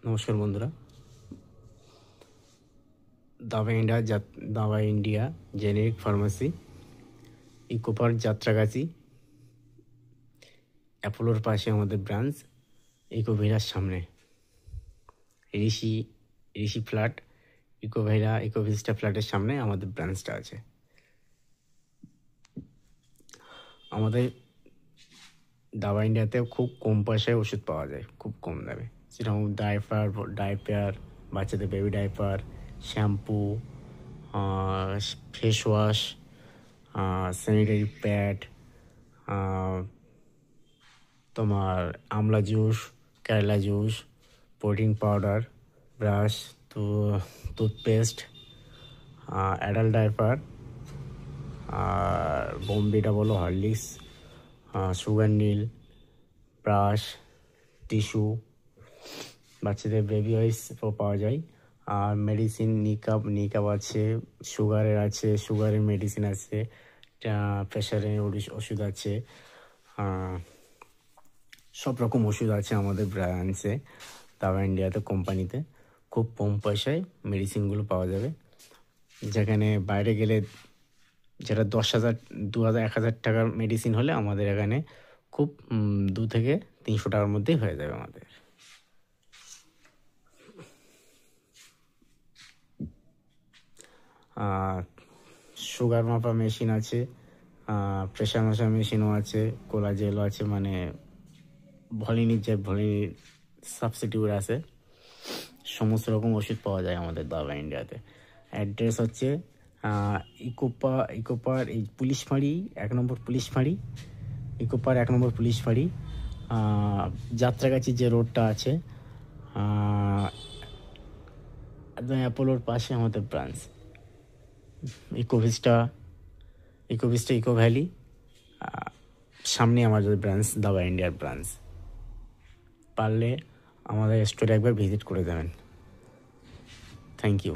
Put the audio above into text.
নমস্কার বন্ধুরা, Dava India generic pharmacy, eco park, Jatragachhi, অ্যাপোলোর পাশে আমাদের ব্রাঞ্চ, ইকো ভিলার সামনে ঋষি ফ্ল্যাট, ইকো ভিস্টা ফ্ল্যাটের সামনে আমাদের ব্রাঞ্চটা আছে। আমাদের দাবা ইন্ডিয়াতে খুব কম পয়সায় ওষুধ পাওয়া যায়, খুব কম দামে, যেরকম ডাইপার, বাচ্চাদের baby diaper, shampoo, face wash, sanitary pad, তোমার amla juice, karela juice, protein powder, brush, toothpaste, adult diaper, আর বোমবিটা বলো, হরলিক্স, সুগার নীল, ব্রাশ, টিস্যু, বাচ্চাদের বেবি ওয়াইস পাওয়া যায়। আর মেডিসিন নিকাপ আছে, সুগারের মেডিসিন আছে, প্রেশারের ওষুধ আছে, সব রকম ওষুধ আছে আমাদের ব্রাঞ্চে দাবা ইন্ডিয়াতে কোম্পানিতে। খুব কম পয়সায় মেডিসিনগুলো পাওয়া যাবে, যেখানে বাইরে গেলে যেটা 10,000, 2,000, 1,000 টাকার মেডিসিন হলে আমাদের এখানে খুব 2 থেকে 300 টাকার মধ্যেই হয়ে যাবে আমাদের। সুগার মাপা মেশিন আছে, প্রেশার মাপা মেশিনও আছে, কোলা জেলও আছে, মানে ভলিনির সাবস্টিটিউট আছে। সমস্ত রকম ওষুধ পাওয়া যায় আমাদের দাবা ইন্ডিয়াতে। অ্যাড্রেস হচ্ছে ইকোপার এই পুলিশ ফাঁড়ি, 1 নম্বর পুলিশ ফাঁড়ি, ইকোপার 1 নম্বর পুলিশ ফাঁড়ি, যাত্রাগাছি যে রোডটা আছে, একদম অ্যাপোলোর পাশে আমাদের branch, Eco Vista, Eco Valley সামনে আমাদের ব্রাঞ্চ, দাবা ইন্ডিয়ার ব্রাঞ্চ। পারলে আমাদের স্টোরে একবার ভিজিট করে দেবেন। Thank you.